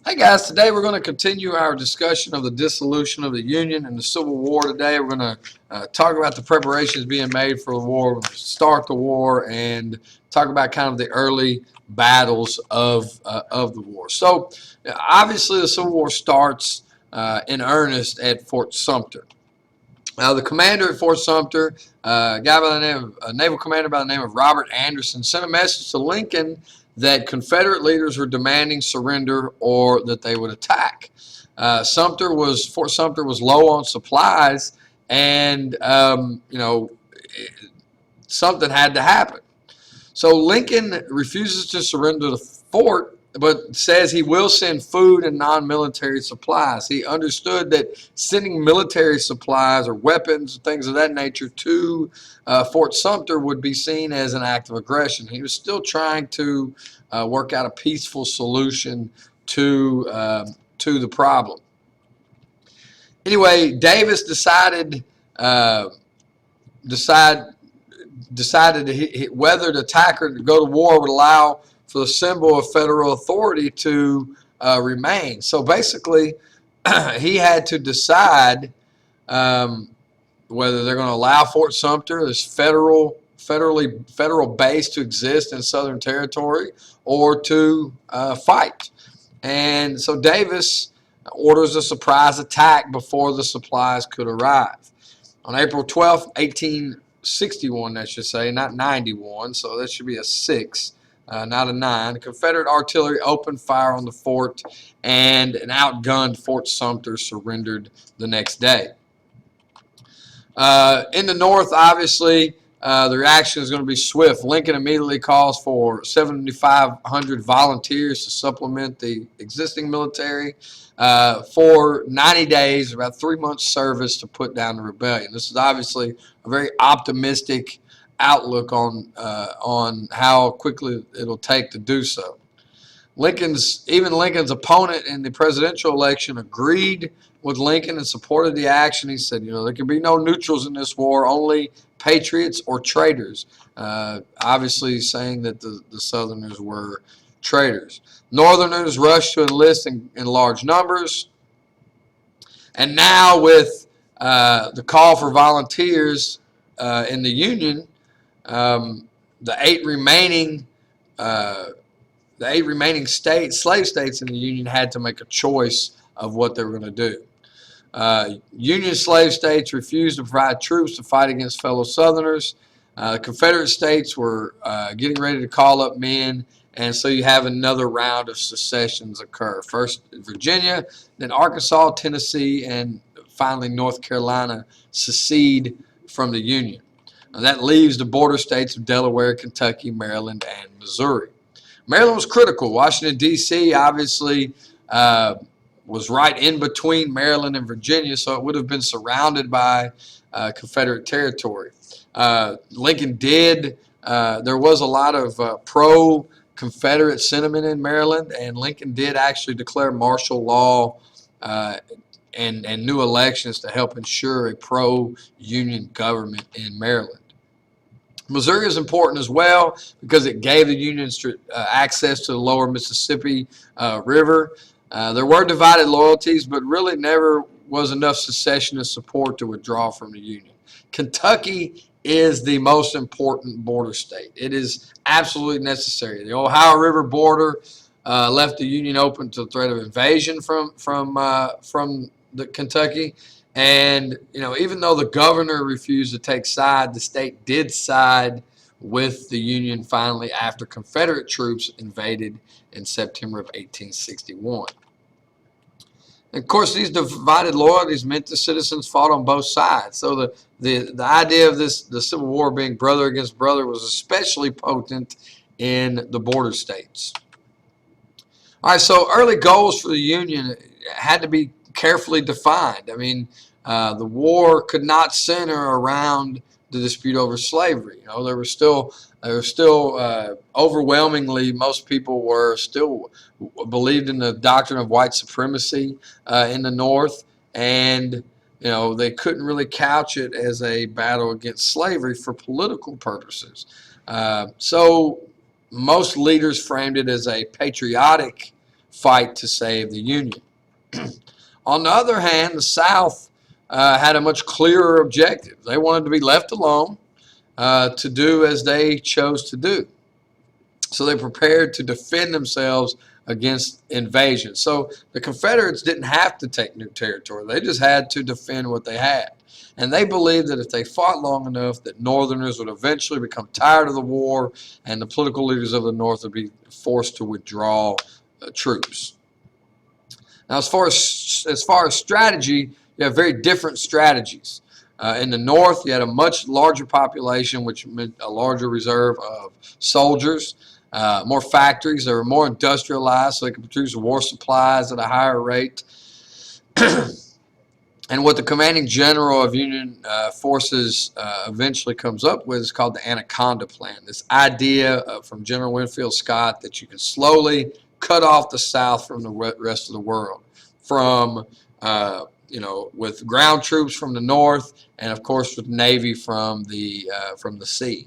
Hey guys, today we're going to continue our discussion of the dissolution of the Union and the Civil War. Today we're going to talk about the preparations being made for the war, we're going to start the war, and talk about kind of the early battles of the war. So obviously the Civil War starts in earnest at Fort Sumter. The commander at Fort Sumter, a naval commander by the name of Robert Anderson, sent a message to Lincoln that Confederate leaders were demanding surrender or that they would attack. Fort Sumter was low on supplies, and something had to happen. So Lincoln refuses to surrender the fort, but says he will send food and non-military supplies. He understood that sending military supplies or weapons, things of that nature, to Fort Sumter would be seen as an act of aggression. He was still trying to work out a peaceful solution to the problem. Anyway, Davis decided whether to attack or to go to war would allow for the symbol of federal authority to remain. So basically, he had to decide whether they're going to allow Fort Sumter, this federal base, to exist in Southern Territory, or to fight. And so Davis orders a surprise attack before the supplies could arrive. On April 12th, 1861, I should say, not 91, so that should be a 6, not a 9. Confederate artillery opened fire on the fort, and an outgunned Fort Sumter surrendered the next day. In the North, obviously, the reaction is going to be swift. Lincoln immediately calls for 7,500 volunteers to supplement the existing military for 90 days, about 3 months service to put down the rebellion. This is obviously a very optimistic outlook on how quickly it'll take to do so. Lincoln's opponent in the presidential election agreed with Lincoln and supported the action. He said, there can be no neutrals in this war, only patriots or traitors, obviously saying that the Southerners were traitors. Northerners rushed to enlist in large numbers. And now with the call for volunteers in the Union, the eight remaining slave states in the Union had to make a choice of what they were going to do. Union slave states refused to provide troops to fight against fellow Southerners. Confederate states were getting ready to call up men, and so you have another round of secessions occur. First Virginia, then Arkansas, Tennessee, and finally North Carolina secede from the Union. Now, that leaves the border states of Delaware, Kentucky, Maryland, and Missouri. Maryland was critical. Washington, D.C. obviously was right in between Maryland and Virginia, so it would have been surrounded by Confederate territory. Lincoln did, there was a lot of pro-Confederate sentiment in Maryland, and Lincoln did actually declare martial law and new elections to help ensure a pro-Union government in Maryland. Missouri is important as well because it gave the Union access to the lower Mississippi River. There were divided loyalties, but really never was enough secessionist support to withdraw from the Union. Kentucky is the most important border state. It is absolutely necessary. The Ohio River border left the Union open to the threat of invasion from the Kentucky. And, even though the governor refused to take side, the state did side with the Union finally after Confederate troops invaded in September of 1861. And of course, these divided loyalties meant the citizens fought on both sides. So the idea of the Civil War being brother against brother was especially potent in the border states. All right, so early goals for the Union had to be carefully defined. I mean, the war could not center around the dispute over slavery. There were still overwhelmingly, most people were still believed in the doctrine of white supremacy in the North, and they couldn't really couch it as a battle against slavery for political purposes. So most leaders framed it as a patriotic fight to save the Union. On the other hand, the South had a much clearer objective. They wanted to be left alone to do as they chose to do. So they prepared to defend themselves against invasion. So the Confederates didn't have to take new territory. They just had to defend what they had. And they believed that if they fought long enough, that Northerners would eventually become tired of the war, and the political leaders of the North would be forced to withdraw troops. Now, as far as strategy, you have very different strategies. In the North, you had a much larger population, which meant a larger reserve of soldiers, more factories. They were more industrialized, so they could produce war supplies at a higher rate. And what the commanding general of Union forces eventually comes up with is called the Anaconda Plan. This idea from General Winfield Scott that you can slowly cut off the South from the rest of the world, from with ground troops from the north, and of course with Navy from the sea.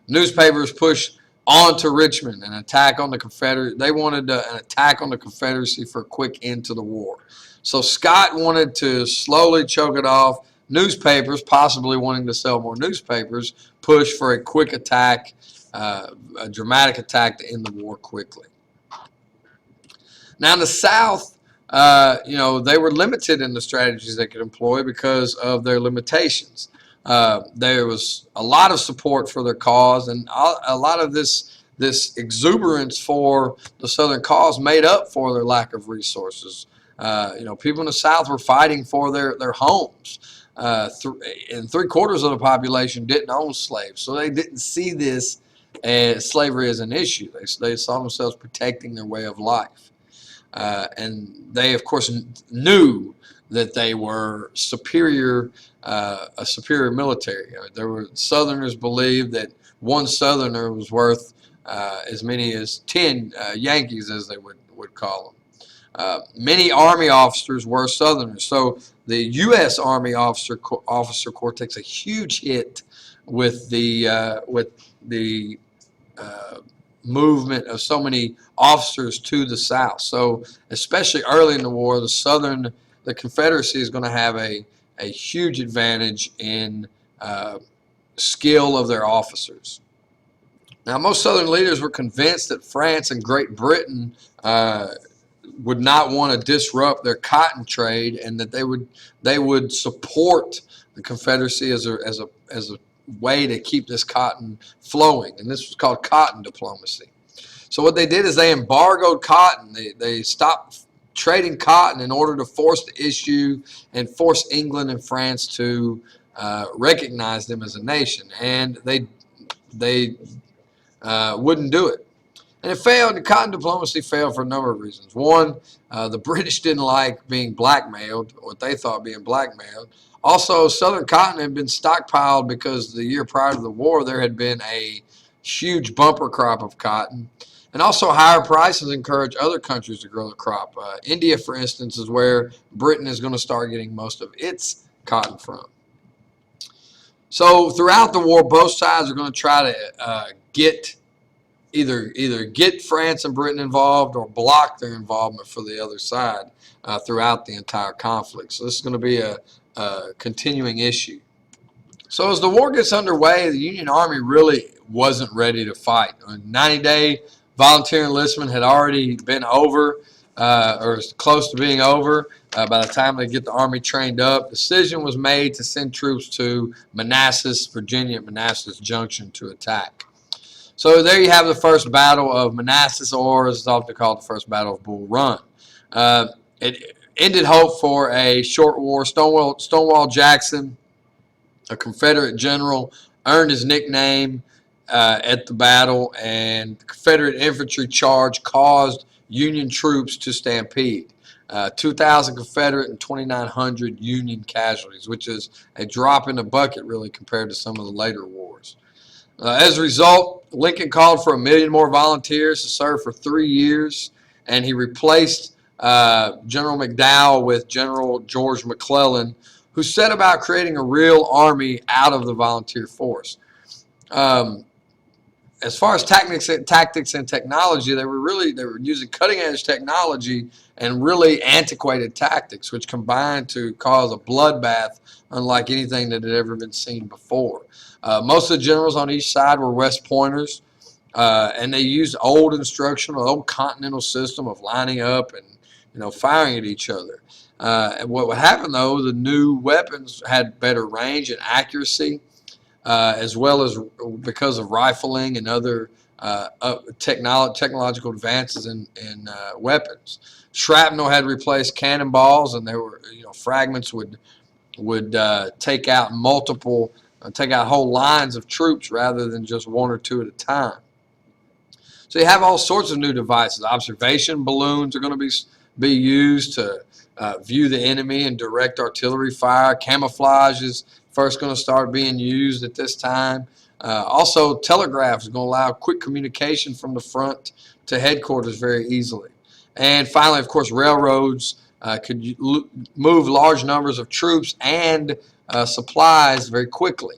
Newspapers pushed on to Richmond, an attack on the Confederate. They wanted an attack on the Confederacy for a quick end to the war. So Scott wanted to slowly choke it off. Newspapers, possibly wanting to sell more newspapers, pushed for a quick attack, a dramatic attack to end the war quickly. Now in the South, they were limited in the strategies they could employ because of their limitations. There was a lot of support for their cause, and a lot of this exuberance for the Southern cause made up for their lack of resources. People in the South were fighting for their homes, and 3/4 of the population didn't own slaves, so they didn't see this as slavery as an issue. They saw themselves protecting their way of life, and they, of course, knew that they were superior, a superior military. There were Southerners believed that one Southerner was worth as many as 10 Yankees, as they would call them. Many Army officers were Southerners, so the U.S. Army officer corps takes a huge hit with the movement of so many officers to the South. So especially early in the war, the Confederacy is going to have a huge advantage in skill of their officers. Now, most Southern leaders were convinced that France and Great Britain would not want to disrupt their cotton trade, and that they would support the Confederacy as a way to keep this cotton flowing, and this was called cotton diplomacy. So what they did is they embargoed cotton. They stopped trading cotton in order to force the issue and force England and France to recognize them as a nation, and they wouldn't do it. And it failed. The cotton diplomacy failed for a number of reasons. One, the British didn't like being blackmailed, what they thought being blackmailed. Also, Southern cotton had been stockpiled because the year prior to the war there had been a huge bumper crop of cotton. And also higher prices encourage other countries to grow the crop. India, for instance, is where Britain is going to start getting most of its cotton from. So throughout the war, both sides are going to try to either get France and Britain involved or block their involvement for the other side throughout the entire conflict. So this is going to be a continuing issue. So as the war gets underway, the Union Army really wasn't ready to fight. 90-day volunteer enlistment had already been over, or close to being over. By the time they get the Army trained up, decision was made to send troops to Manassas, Virginia, at Manassas Junction to attack. So there you have the first battle of Manassas, or as it's often called, the first battle of Bull Run. It ended hope for a short war. Stonewall Jackson, a Confederate general, earned his nickname at the battle, and the Confederate infantry charge caused Union troops to stampede. 2,000 Confederate and 2,900 Union casualties, which is a drop in the bucket, really, compared to some of the later wars. As a result, Lincoln called for 1 million more volunteers to serve for 3 years, and he replaced General McDowell with General George McClellan, who set about creating a real army out of the volunteer force. as far as tactics and technology, they were using cutting edge technology and really antiquated tactics, which combined to cause a bloodbath unlike anything that had ever been seen before. Most of the generals on each side were West Pointers, and they used old old continental system of lining up and firing at each other. And what would happen though, the new weapons had better range and accuracy, as well as because of rifling and other technological advances in weapons. Shrapnel had replaced cannonballs, and there were fragments would take out whole lines of troops rather than just one or two at a time. So you have all sorts of new devices. Observation balloons are going to be used to view the enemy and direct artillery fire. Camouflage is first going to start being used at this time. Also, telegraph is going to allow quick communication from the front to headquarters very easily. And finally, of course, railroads could move large numbers of troops and supplies very quickly.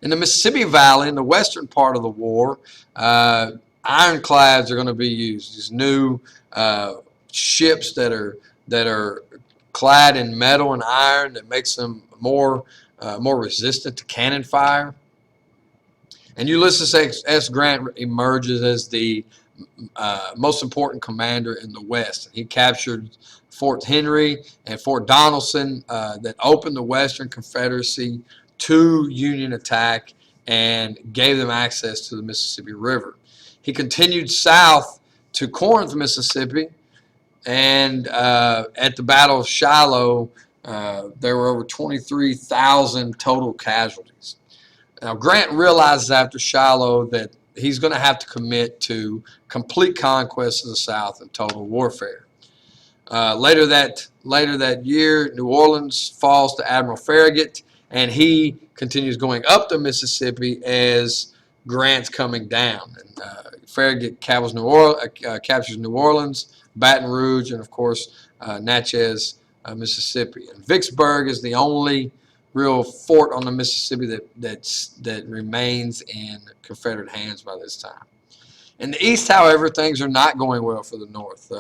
In the Mississippi Valley, in the western part of the war, ironclads are going to be used. These new ships that are clad in metal and iron that makes them more resistant to cannon fire. And Ulysses S. Grant emerges as the most important commander in the West. He captured Fort Henry and Fort Donelson that opened the Western Confederacy to Union attack and gave them access to the Mississippi River. He continued south to Corinth, Mississippi, and at the Battle of Shiloh, there were over 23,000 total casualties. Now, Grant realizes after Shiloh that he's going to have to commit to complete conquest of the South and total warfare. Later that year, New Orleans falls to Admiral Farragut, and he continues going up the Mississippi as Grant's coming down. And Farragut captures New Orleans, Baton Rouge, and of course Natchez, Mississippi. And Vicksburg is the only real fort on the Mississippi that remains in Confederate hands by this time. In the East, however, things are not going well for the North.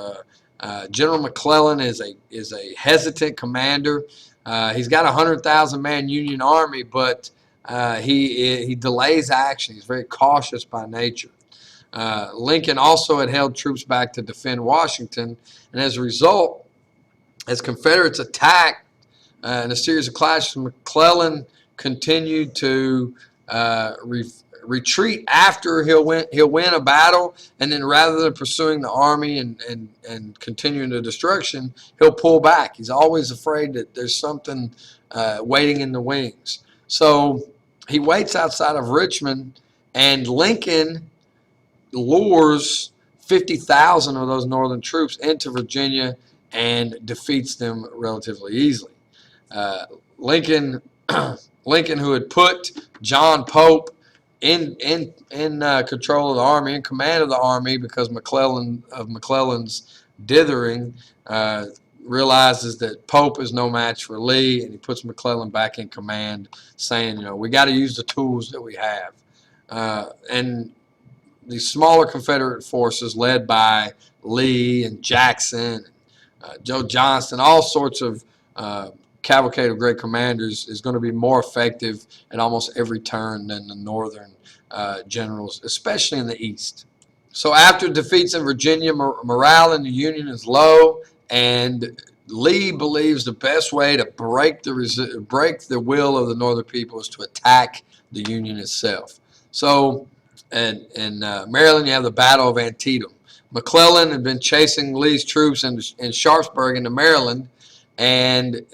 General McClellan is a hesitant commander. He's got a 100,000-man Union army, but he delays action. He's very cautious by nature. Lincoln also had held troops back to defend Washington, and as a result, as Confederates attacked in a series of clashes, McClellan continued to retreat after he'll win a battle, and then rather than pursuing the army and continuing the destruction, he'll pull back. He's always afraid that there's something waiting in the wings. So he waits outside of Richmond, and Lincoln lures 50,000 of those northern troops into Virginia and defeats them relatively easily. Lincoln, who had put John Pope in control of the army, in command of the army, because McClellan's dithering, realizes that Pope is no match for Lee, and he puts McClellan back in command, saying, we got to use the tools that we have. And the smaller Confederate forces led by Lee and Jackson, Joe Johnston, all sorts of cavalcade of great commanders, is going to be more effective at almost every turn than the northern generals, especially in the East. So after defeats in Virginia, morale in the Union is low, and Lee believes the best way to break the will of the northern people is to attack the Union itself. So in Maryland, you have the Battle of Antietam. McClellan had been chasing Lee's troops in Sharpsburg into Maryland, and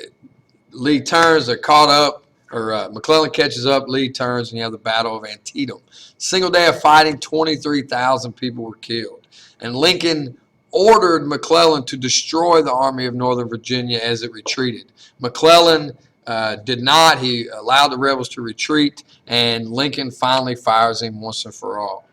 Lee turns, they're caught up, or McClellan catches up, Lee turns, and you have the Battle of Antietam. Single day of fighting, 23,000 people were killed. And Lincoln ordered McClellan to destroy the Army of Northern Virginia as it retreated. McClellan did not. He allowed the rebels to retreat, and Lincoln finally fires him once and for all.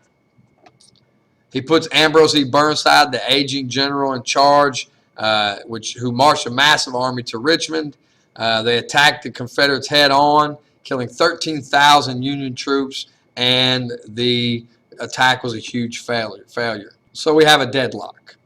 He puts Ambrose E. Burnside, the aging general, in charge, who marched a massive army to Richmond. They attacked the Confederates head on, killing 13,000 Union troops and the attack was a huge failure. So we have a deadlock.